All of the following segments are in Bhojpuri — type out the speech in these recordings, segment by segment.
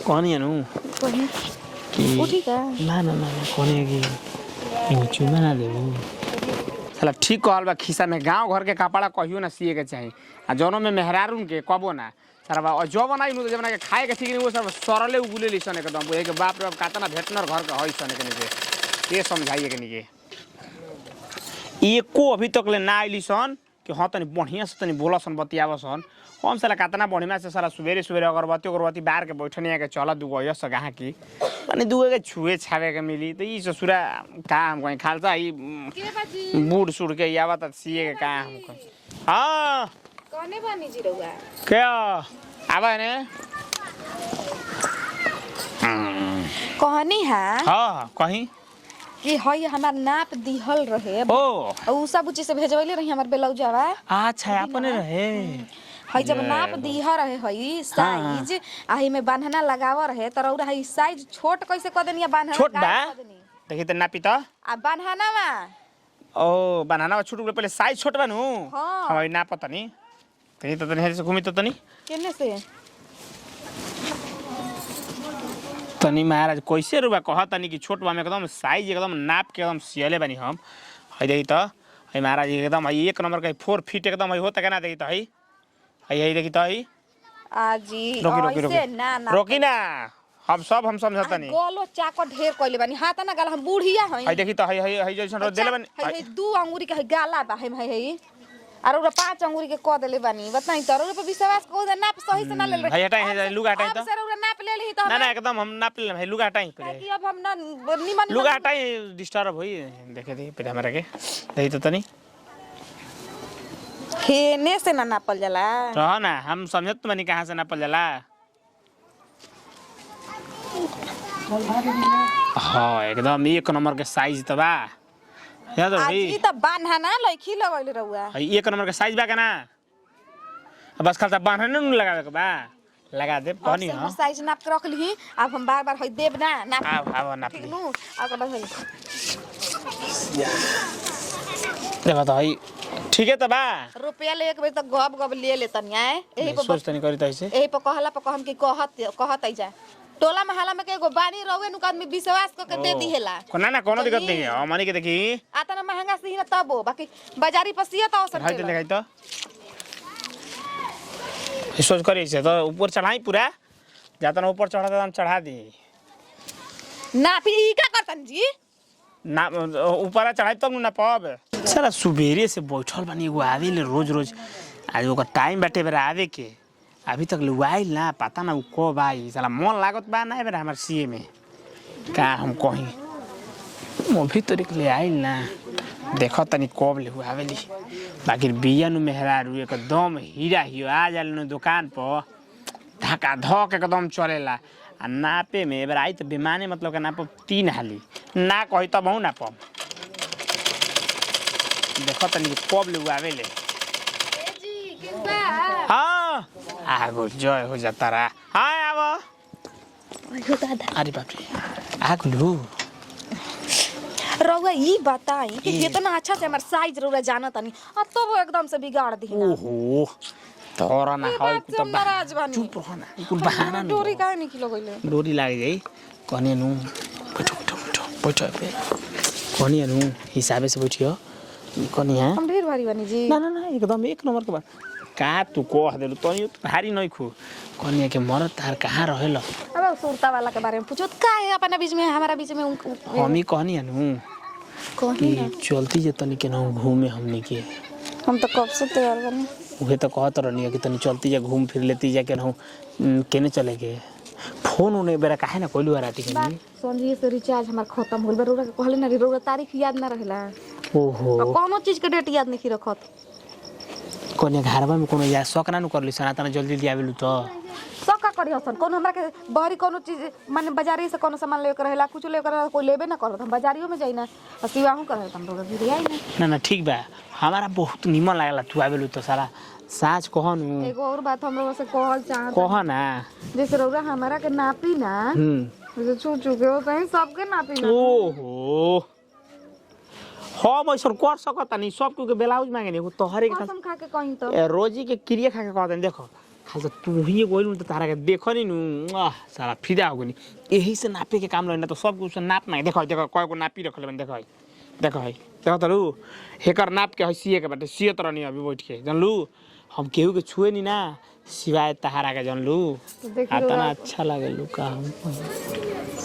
कौन है नु कहीं कि उठी का ना ना ना कौन है कि इन चुमा ना देबू साला ठीक कहल बा खिसा में गांव घर के कपड़ा कहियो ना सिए के चाही आ जौनो में मेहरारून के कबो ना सारा बा और जो बनाई नु जब ना के खाए के ठीक नहीं वो सब सरले उगुले लिसन एकदम एक बाप रे बाप कातना भेटनर घर के हई सन के नीचे ये समझाइए के नीचे एको अभी तक ले ना आइली सन कि हाँ तनी बढ़िया से तनी बोला सन बतियाव सन हम साला कितना बढ़िया से साला सवेरे सवेरे अगरबत्ती बाहर के बैठने के चला दुगो ये सगाह की तनी दुगो के छुए छावे के मिली तो ई ससुरा का हम कहीं खालसा ई बूढ़ सुड़ के यावा त सीए के का हम कहीं हां कौने बानी जी रहुआ क्या आवा ने कहनी है हां कहीं कि हई हमार नाप दिहल रहे ओ उ सब चीज से भेजवले रही हमर ब्लाउजवा अच्छा अपने रहे हई जब नाप दिह रहे हई साइज आही में बांधना लगाव रहे त रौरा हई साइज छोट कैसे क देनी बांधना छोट बा देखि त नापी त आ बांधना वा ओ बनाना छोट पहले साइज छोट बानू हां हई नाप तनी तनी त तनी से घुमी त तनी केने से तनी महाराज कैसे रुबा कह तनी कि छोट बा में एकदम साइज एकदम नाप के एकदम सियले बानी हम हई देखि त हई महाराज एकदम हई 1 नंबर का 4 फीट एकदम हई होता केना देखि त हई हई देखि त हई आजी रोकी ऐसे ना ना रोकी ना हम समझता नहीं गोलो चाको ढेर कइले बानी हाथ ना गाल हम बुढ़िया हई हई देखि त हई जैसन देले बानी हई 2 अंगूरी के हई गाला बा हई और ओरा 5 अंगूरी के क देले बानी बताई त ओरा पे विश्वास को दे नाप सही से ना ले हई हटाई लुगा हटाई त अब सर ओरा नाप ले ली त ना ना एकदम हम नाप ले हई लुगा हटाई पहले कि अब हम ना निमन लुगा हटाई डिस्टर्ब होई देखे दे पहले हमरा के देखि त तनी हेने से ना नापल जाला रह ना हम समझत बानी कहां से नापल जाला हाँ एकदम 1 नंबर के साइज त बा याद हो आजी त बांधना लइखी लगइले रहुआ हई 1 नंबर के साइज बा केना बस खालसा बांधने न लगावे के बा लगा दे कहनी हां साइज नाप के रख ली अब हम बार-बार हई देब ना नाप आव नाप ठीक नु अब बस हई देखो त हई ठीक है त बा रुपया ले एक बेर त गब गब ले ले तनिया एही पर सोच तनी करी त ऐसे एही पर कहला पर कहम कि कहत आइजा टोला महला में के एगो बानी रहुए नु आदमी विश्वास क के दे दिहेला कोना ना कोनो दिक्कत नहीं है हमनी के देखी आता ना महंगा सही ना तबो बाकी बाजारी पसिया त औसर हई त लगाई त सोच करी से तो ऊपर चढ़ाई पूरा जाता ना ऊपर चढ़ा हम चढ़ा दी ना फिर ई का करतन जी ना ऊपर चढ़ाई तब ना पाब साला सुबेरे से बैठल बानी एगो आवे ले रोज आज ओकर टाइम बाटे बेरा आवे के अभी तक लुआइल ना पता ना उ कब आई साला मन लागत बा ना बेरा हमर सीए में का हम कहीं अभी तक ले आइल ना देखो तनी कब ले आवेली बाकी बिया नु मेहरारू एकदम हीरा हियो आ जाले दुकान पर धक्का धक एकदम चलेला आ नापे में एबर आई तो बेमाने मतलब के नाप 3 हाली ना कही तब हूँ नाप देखो तनी कब ले आवेले हाँ आगो जय हो जाता रहा हाँ आवो अरे बाप रे आगलू रउआ ई बताई कि कितना अच्छा से हमर साइज रउआ जानत नहीं अब तो वो एकदम से बिगाड़ दी ना ओहो तोरा ना हाउ बात से नाराज बानी चुप रह ना कुल बहाना डोरी काहे नहीं खिलो गइले डोरी लाग जाई कने नु बैठो पे कने नु हिसाबे से बैठियो कने है हम ढेर भारी बानी जी ना एकदम 1 नंबर के बात का तू कह देलु तनी भारी नहीं खू कने के मरद तार कहां रहेला अब सुरता वाला के बारे में पूछो का है अपना बीच में हमारा बीच में हम ही कहनी नु कहनी ना चलती जे तनी के ना घूमे हमनी के हम तो कब से तैयार बनी उहे तो कहत रहनी कि तनी चलती जा घूम फिर लेती जा के ना केने चले के फोन उने बेरा काहे ना कोइलु राती के संजीव से रिचार्ज हमार खत्म होल बा रोरा कहले ना रोरा तारीख याद ना रहेला ओहो कोनो चीज के डेट याद नहीं रखत कोने घरवा में कोनो या शौक ना करली सनातन जल्दी लियावेलु तो का करी हसन कोनो हमरा के बहरी कोनो चीज माने बाजारी से कोनो सामान लेके रहेला कुछ लेके रहेला कोई लेबे ना करत हम बाजारियो में जाई ना सिवाहू करे हम रोगा भी आई ना ना ठीक बा हमारा बहुत निमन लागला तू आवेलु तो सारा साच कहनु एगो और बात हम लोग से कहल चाहत कह ना जैसे रौरा हमारा के नापी ना जैसे छू चुके हो सही सबके नापी ना ओहो हम ऐसा कर सकता नहीं सब के ब्लाउज मांगे नहीं तोहरे के कसम खा के कहीं तो रोजी के क्रिया खा के कहते देखो हाल तो तू ही कोई तो तारा के देखो नहीं नु साला फिदा हो गनी यही से नापे के काम लेना तो सब कुछ नाप ना देखो देखो कोई को नापी रखले बन देखो देखो तलू हेकर नाप के हसिए के बाटे सियत रहनी अभी बैठ के जानलू हम केहू के छुए नहीं ना सिवाय तहारा के जानलू इतना अच्छा लागे लू का हम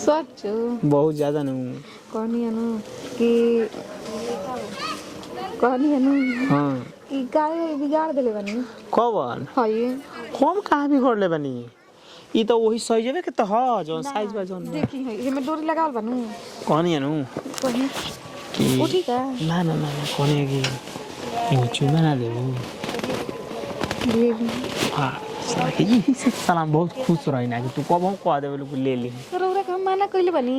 सच बहुत ज्यादा नु कहनी है नु हां कि गाय बिगाड़ देले बनी कौन हाय हम कहां बिगड़ ले बनी ई तो वही सही के तो ह जोन साइज बा जोन देखी है एमे डोरी लगावल बनू कहनी है नु कहनी कि ओ ठीक है ना कहनी है कि एगो चुमा ना देबू ले हाँ सलाम बहुत खुश रही ना कि तू कब हम कह देबे लोग ले ले तोरा का माना कइले बनी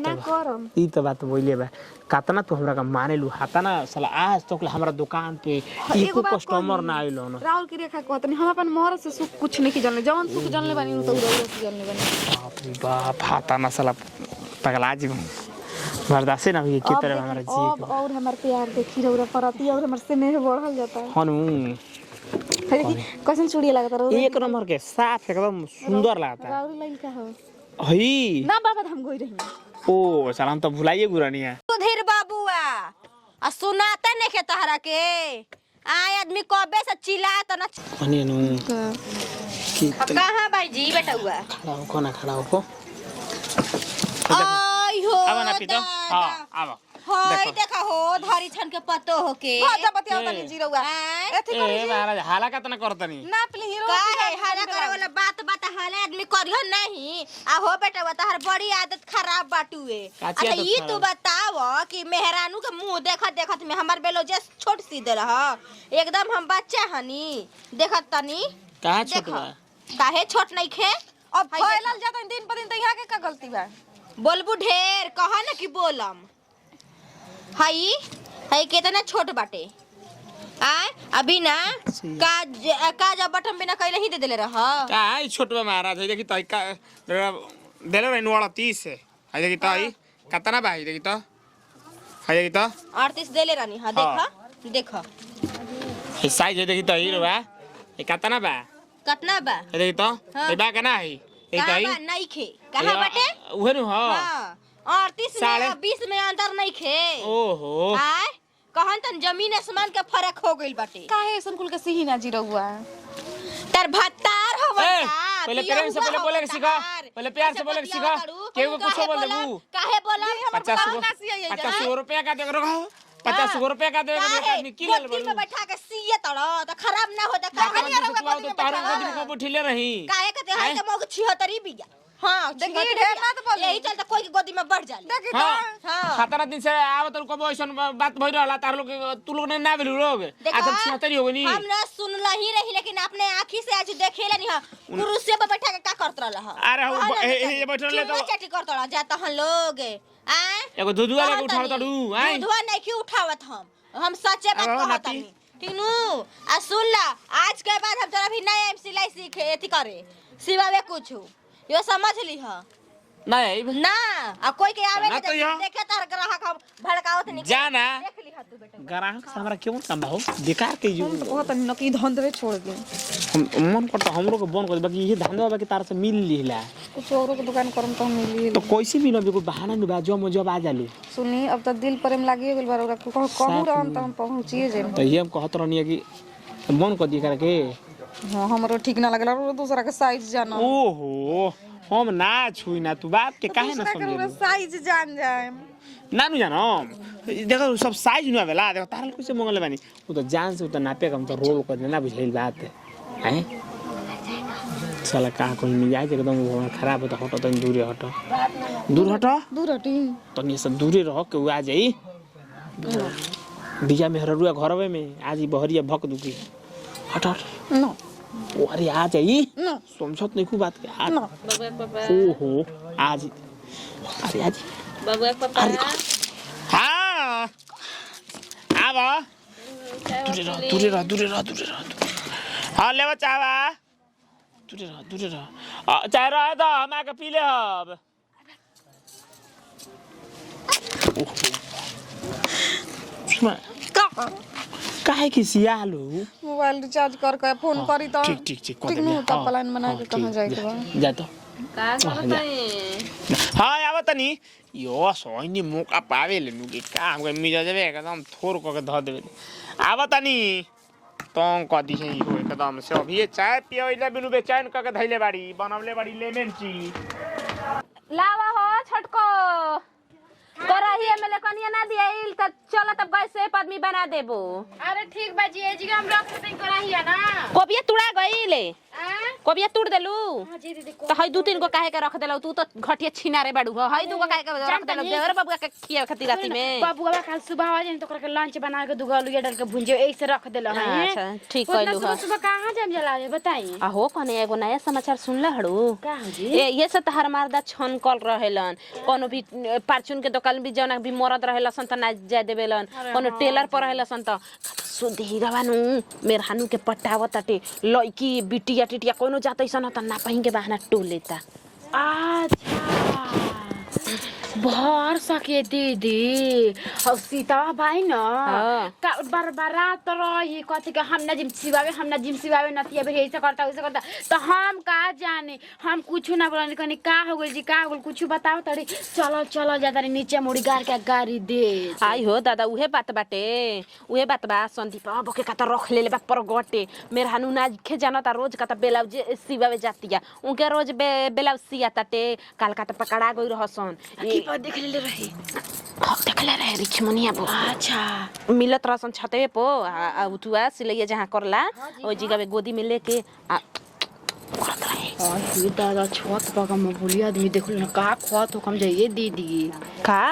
ना करम ई तो बात बोले बा कातना तू हमरा का माने लू हाता ना साला आज तक हमरा दुकान पे एको कस्टमर ना आइलो ना राहुल की रेखा कहतनी हम अपन मोहर से सुख कुछ नहीं की जानले जवन सुख जानले बनी तो उड़ौल से जानले बनी बाप रे बाप हाता ना साला पगला जी बर्दाश्त ना हुई की तरह हमरा जी अब और हमर प्यार देखी रौरा परती और हमर स्नेह बढ़ल जाता है हनु कैसन चूड़ी लगता रौरा एक नंबर के साफ एकदम सुंदर लगता राहुल लाइन का हो हई ना बाबा हम गई रही ओ सलाम तो भुलाइए गुरानिया सुधीर बाबूआ आ सुनाते नहीं के तहरा के आय आदमी कबे से चिल्लात ना अनि नु की कहां भाई जी बेटा हुआ खड़ा हो आई हो अब ना पी तो हां अब हाय देखा हो धरी छन के पतो हो के भाजा बतिया तनी जीरोगा एथि ए महाराज हाला कतना करतनी ना प्ली हीरो का है हाला करे वाला बात हाला आदमी करियो नहीं आ हो बेटा बता हर बड़ी आदत खराब बाटुए अच्छा ये तू बताओ कि मेहरानू के मुंह देखत में हमर बेलो जे छोट सी दे रहा एकदम हम बच्चा हनी देखत तनी काहे छोट बा काहे छोट नहीं खे अब फैलल जाता दिन पर दिन त यहां के का गलती बा बोलबू ढेर कहा ना कि बोलम हई कितना छोट बाटे आय अभी ना काज बटन बिना कइले ही दे देले रह काहे छोट बा महाराज है देखी तई का देले रे नोड़ा 30 है है देखी तई कतना बा है देखी तो है देखी तो 38 देले रानी हां देखा है साइज है देखी तई रे बा ए कतना बा कितना बा है देखी तो ए बा कना है ए कहां तई बा नहीं खे कहां बाटे उहे नु हां 38 में 20 में अंतर नहीं खे ओहो आय कहन तन जमीन आसमान के फर्क हो गइल बाटे काहे ऐसन कुल के सही ना जीरोगा तर भत्तार होवन का पहले प्रेम से पहले बोले के सीखा पहले प्यार से बोले के सीखा केहू को कुछ बोल देबू काहे बोला 50 रुपया का दे रखो 50 रुपया का दे आदमी की ले दिल में बैठा के सीए तड़ त खराब ना होता तो तारो दिन को उठिले रही काहे कहते हैं के मौक 76 बिया हां देखी ढेर मत बोल यही चलता कोई के गोदी में बढ़ जाले देखी हां खतरा दिन से आवत को ऐसन बात भई रहला तार लोग तू लोग ने ना भेलू लोग आ तब 76 हो गनी हम ना सुनला ही रही लेकिन अपने आंखी से आज देखेला नहीं कुर्सी पे बैठा के का करत रहला अरे ये बैठल ले तो चटी करत रहला जाता हम लोग आ एगो दूधवा लेके उठावत तड़ू आई दूधवा नहीं की उठावत हम सच्चे बात कहत हनी तीनू आ सुन ला आज के बाद हम तोरा भी नया सिलाई सीखे एथी करे सिवावे कुछ यो समझ ली ह नहीं ना आ कोई के आवे ना के तो यहाँ। देखे तार ग्राहक हम भड़कावत नहीं जाना देख ली ह तू बेटा ग्राहक से हमरा क्यों काम हो बेकार के जो बहुत नकी धंधरे छोड़ दे हम मन करता हम लोग बन कर बाकी ये धंधा बाकी तार से मिल लीला कुछ औरों के दुकान करम तो मिली तो कैसे भी न भी कोई बहाना न बा जो मुझे आ जाली सुनी अब तो दिल प्रेम लागी गेल बार ओरा कहू रहन त हम पहुंचिए जे तो ये हम कहत रहनी है कि मन कर दी करके हां हमरो ठीक ना लागला और दूसरा के साइज जाना ओहो हम ना छुई ना तू बाप के काहे ना समझे साइज जान जाए ना नु जानो देखो सब साइज न आवेला देखो तारल कैसे मंगले बानी वो तो जान से तो नापे कम तो रोल कर देना बुझाइल बात है साला का कोई मिजाज एकदम खराब होता हटो तो दूर हटो तो ये सब दूरे रह के आ जाई बिया में हररुआ घरवे में आज ही बहरिया भक दुकी हट नो अरे आ जाई नो समझत नहीं खूब बात के नो ओहो आज अरे आज बाबू पापा हाँ आवा दूरे रह हाँ लेवा चावा दूरे रह चाहे रह तो हम आके पी ले अब काहे की सियालो मोबाइल रिचार्ज कर के फोन करी तो ठीक ठीक ठीक ठीक नहीं होता प्लान बना के कहां जाए के बा जा तो का करत हां आवा तनी यो सोइनी मौका पावे ले नु के काम के मिजा जावे एकदम थोर क के ध देबे आवा तनी तों क दी है यो एकदम से अभी ये चाय पियइला बिनु बेचैन क के धइले बाड़ी बनवले बाड़ी लेमन ची लावा हो छटको करहिए में ले कनिया ना दियाइल त चल त गैस से आदमी बना देबो। अरे ठीक बा जी जी हम रख से कराहिया ना कोबिया तुड़ा गइले कोबिया तुड़ देलू जी दीदी तो हई दू तीन गो काहे के रख देलौ तू तो घटिया छिनारे बाड़ू हो हई दू गो काहे के रख देलौ देवर बाबू के खिया खातिर राती में बाबूआ कल सुबह आ जाए तो करके लंच बना के दुगो आलू डाल के भुंजे ऐसे रख देला है। अच्छा ठीक कइलू सुबह सुबह कहां जाम जलावे बताई आ हो कने एगो नया समाचार सुनले हड़ू का हो जी ये से तहर मारदा छन कल रहेलन कोनो भी परचून के दुकान भी जौना भी मरद रहेला सन त ना जाय देवेलन कोनो टेलर पर रहेला सन त सुधी रवानु मेहरानू के पट्टावताटे लइकी बिटिया टिटिया कोनो जातै सन त ना पहिं के बहाना टोलेता। अच्छा भर सके दीदी और सीता भाई न का बरबरा तो रही कथि के हम ना जिम सिवावे नतिया भी ऐसे करता वैसे करता तो हम का जाने हम कुछ ना बोलनी कनी का हो गइल जी का हो गइल कुछ बताओ तड़ी चलो चलो जा तड़ी नीचे मुड़ी गार के गाड़ी दे आई हो दादा उहे बात बाटे उहे बात बा संदीप अब के कता रख लेले बा पर गटे मेहरानू ना के जानता रोज कता ब्लाउज सिवावे जातिया उनके रोज ब्लाउज सिया ताटे काल कता पकड़ा गई रहसन पर देख ले रही देखले रहे रिचमनिया बो अच्छा मिलत रहसन छते पो आ उतुआ सिलैया जहां करला ओ जिगा में गोदी में लेके आ करत रहे ये दादा छत पर हम बोली आदमी देख ले का खत हो कम जाइए दीदी का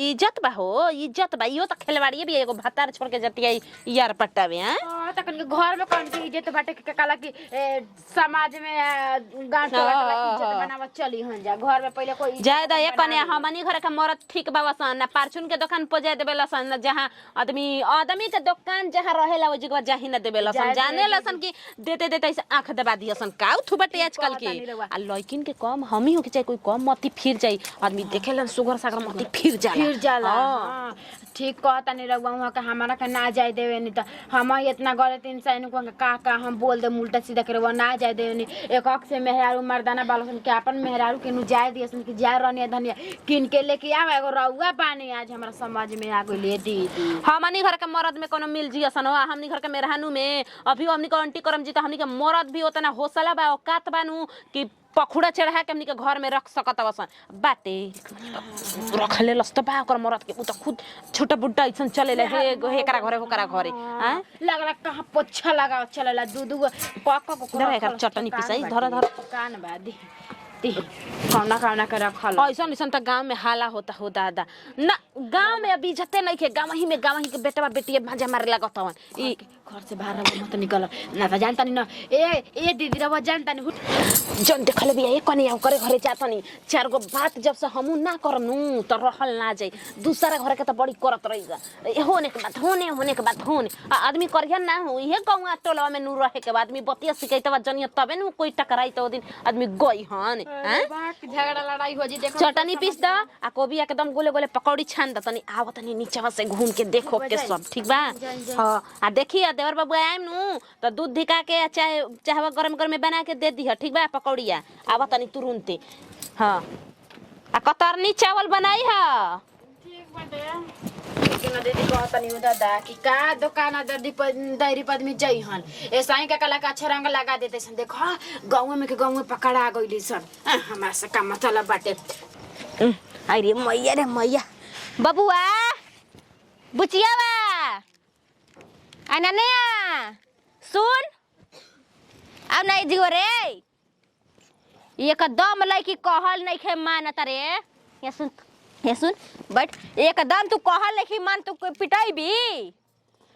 इज्जत बा हो इज्जत बा यो त खेलवाड़ी भी एगो भतार छोड़ के जतिया यार पट्टावे हैं त कन के घर में कौन की इज्जत बाटे के काला की समाज में गांठ वाला इज्जत बनावत चली हन जा घर में पहले कोई जायदा ये कने हमनी घर के मरद ठीक बावा सन ना परचून के दुकान पर जाय देबे लसन जहां आदमी के दुकान जहां रहेला ओ जगह जाहि न देबे लसन जाने लसन की देते देते ऐसे आंख दबा दियसन का उठ बटे आजकल के आ लइकिन के कम हमी हो के चाहे कोई कम मती फिर जाई आदमी देखेलन सुगर सागर मती फिर जाला हां ठीक कहता नहीं रहुआ वहां का हमारा का ना जाय देवे नहीं तो हम इतना गलत इंसान को का हम बोल दे उल्टा सीधा करे वो ना जाय देवे नहीं एक अक से मेहरारू मर्दाना बालसन के अपन मेहरारू के नु जाय दियसन कि जाय रहनी धनिया किन के लेके आवे एगो रहुआ पानी आज हमरा समाज में आ गइले दीदी हमनी घर के मर्द में कोनो मिल जियसन हो हमनी घर के मेहरानू में अभी हमनी को आंटी करम जी तो हमनी के मर्द भी उतना हौसला बा औकात बानू कि पखुड़ा चढ़ा के हमनी के घर में रख सकत बसन बाटे रख ले लस्त बा ओकर मरद के उ त खुद छोटा बुड्ढा ऐसन चलेला हेकरा घरे होकरा घरे हां लगला कहां पोछा लगा चलेला दूध पक को चटनी पिसाई धर धर कान बा दी कौना के रखल ऐसन ऐसन त गांव में हाला होता हो दादा ना गांव में अभी जते नहीं के गांव ही के बेटवा बेटिया भाजा मारे लागत हवन ई घर से बाहर मत निकल ना त जानता नहीं ना ए दीदी रवा जानता नहीं जन देखले भी एक कने करे घरे जातनी चार गो बात जब से हमू ना करनु त रहल ना जाई दूसरा घर के त बड़ी करत रहीगा होने के बात होने आदमी करिया ना हो इहे गांव टोलवा में नु रहे के बाद आदमी बतिया सिकैतवा जनिया तबे नु कोई टकराई त ओ दिन आदमी गई हन झगड़ा लड़ाई हो जी देखो चटनी पीस द आ कोबी एकदम गोले गोले पकौड़ी छान द तनी आव तनी नीचवा से घूम के देखो के सब ठीक बा हां आ देखी देवर बाबू आइम नु त दूध धिका के चाहे चाहवा गरम गरम में बना के दे दी ठीक बा पकौड़िया आव तनी तुरंते हां आ कतरनी चावल बनाई ह ठीक बाटे लेकिन दीदी कहता नहीं दादा कि का दुकान दर्दी डायरी पर आदमी जई हन ऐसा ही का कला का अच्छा रंग लगा देते सन देखो गांव में के गांव में पकड़ा गइली सन हमरा से काम चला बाटे अरे मैया बबुआ बुचिया बा अनन्या सुन अब नहीं जियो रे एकदम लइकी कहल नहीं खे मानत रे ये सुन बैठ एकदम तू कहल नहीं मान तू पिटाई भी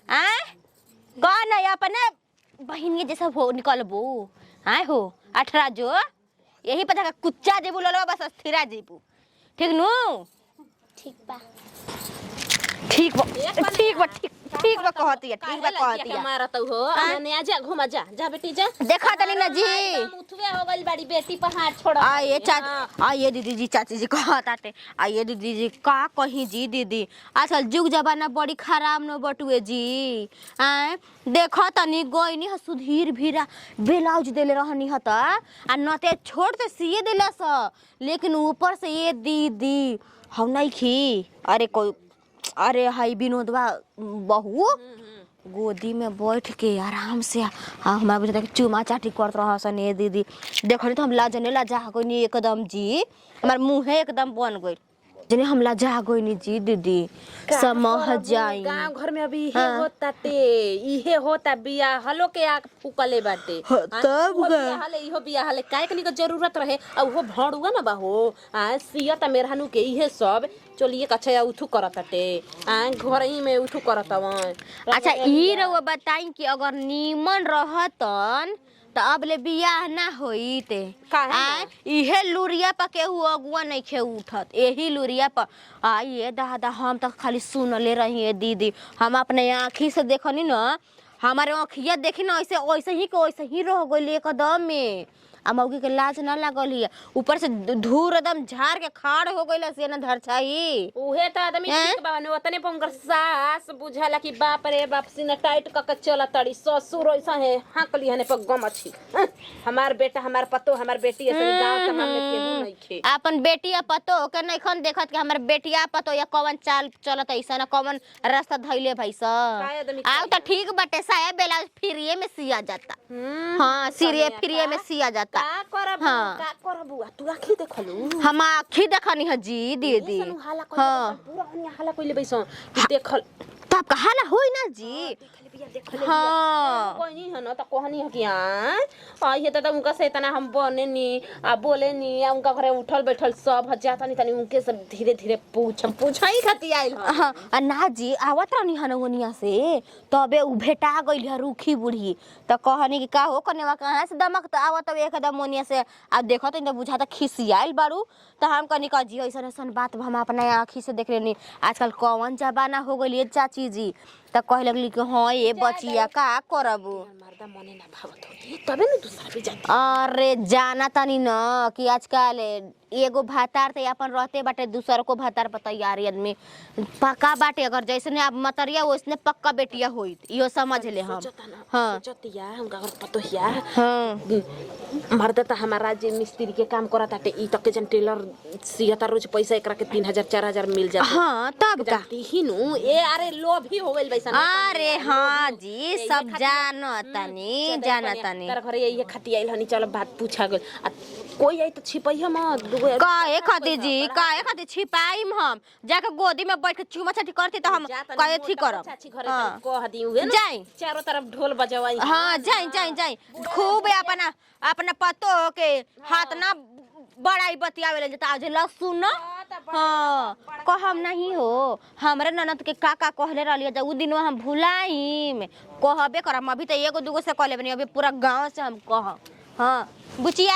हैं कौन है अपने बहन के जैसा हो निकलबू हैं हो 18 जो यही पता का कुच्चा जेबू ललो बस स्थिरा जेबू ठीक नु ठीक बा ठीक बा ठीक बा ठीक बा कहती है ठीक बा कहती है मारत हो अने जा घुमा जा जा बेटी जा देखा तनी ना जी मुथवे हो गइल बाड़ी बेटी पर हाथ छोड़ आइए आइए दीदी जी चाची जी कहताते आइए दीदी जी का कहीं जी दीदी आजकल जुग जमाना बड़ी खराब न बटुए जी आए देखो तनी गोइनी ह सुधीर भीरा ब्लाउज देले रहनी ह त आ नते छोड़ ते सिए देला स लेकिन ऊपर से ये दीदी हम नहीं खी अरे कोई अरे हाई विनोदवा बहू गोदी में बैठ के आराम से हमारे बुझा चुमा चाटी करत रहा सन ये दीदी देखो नहीं तो हम लाजने लाजा कोई नहीं एकदम जी हमार मुँह एकदम बन गई जने हम लाजा कोई नहीं जी दीदी समझ जाई गांव घर में अभी इहे होता ते इहे होता बिया हलो के आग फुकले बाटे तब हले इहो बिया हले काहे कनी के जरूरत रहे आ वो भड़ुआ ना बाहो आ सियत मेहरानू के इहे सब चलिए कछया उठू करताटे आ घर ही में उठू करतव अच्छा ई रउआ बताई कि अगर नीमन रहतन तो अब ले बियाह ना होईते इहे लुरिया पर केहू अगुआ नहीं खे उठत यही लुरिया पर ये दादा हम तो खाली सुनले रही दीदी हम अपने आँखी से देखनी ना हमारे आँखिया देखी ना ऐसे वैसे ही रह गई एकदम में आ मौगी के लाज ना लागल हिया ऊपर से धूर एकदम झाड़ के खाड़ हो गइल से ना धरछाई उहे त आदमी ठीक बाने ओतने पंकर सास बुझाला कि बाप रे बाप सीना टाइट क के चला तड़ी ससुर ऐसा है हाकली हने पर गम अछि हमार बेटा हमार पतो हमार बेटी ऐसे गांव तमाम में केहू नहीं खे अपन बेटिया पतो के नहीं खन देखत कि हमार बेटिया पतो या कौन चाल चलत ऐसा ना कौन रास्ता धइले भाई स आउ त ठीक बाटे साया बेला फ्रीए में सिया जाता हां सिरिए फ्रीए में सिया जाता का करबू तू आखी देखलू हम आखी देखनी है जी दीदी हां पूरा हनी हाला कइले बैसो कि देखल तब कहाला होई ना जी हाँ कोई नहीं है ना तो कहनी है कि हां ये तो उनका से इतना हम बने नी आ बोले नी उनका घरे उठल बैठल सब जाता नहीं तनी उनके सब धीरे धीरे पूछाई खाती आइल हां ना जी आवत रहनी हन ओनिया से तबे उ भेटा गइल है रूखी बूढ़ी तो कहनी कि का हो कनेवा कहां से दमक तो आवत एकदम ओनिया से आ देखो तो बुझाता खिसियाइल बारू तो हम कनी का जी ऐसा ऐसा बात हम अपने आँखी से देख लेनी आजकल कौन जमाना हो गई चाची जी तो कह लगली कि हाँ ये बचिया का करबू मर्दा मने ना भावत होगी तबे न दूसरा भी जाता अरे जाना तनी न कि आजकल एगो भातार ते अपन रहते बाटे दूसर को भातार पर तैयारी आदमी पक्का बाटे अगर जैसे आप मतरिया वैसने पक्का बेटिया होई इहो समझ ले हम हां जतिया हमका घर पतो हिया हां मर्दा त हमारा जे मिस्त्री के काम करताटे ई तक के जन टेलर सियता रोज पैसा एकरा के 3000 4000 मिल जाता हां तब का हिनु ए अरे लोभी हो गइल बैसा अरे हां जी सब जानतानी तार घरे ये खटियाइल हनी चल बात पूछा गेल कोई आई तो छिपैया मत काहे खाती जी काहे खाती छिपाइम हम जाके गोदी में बैठ के चुमा चाटी करती तो हम काहे थी करब चाची घरे कह दी उहे ना जाई चारों तरफ ढोल बजवाई हां जाई खूब अपना पतो के हाथ ना बड़ाई बतियावे ले आज लग सुन हां कहम नहीं हो हमरे ननद के काका कहले रहलिए जा उ दिन हम भुलाईम कहबे करम अभी तो एगो दूगो से कहले बनी अभी पूरा गांव से हम कह हां बुचिया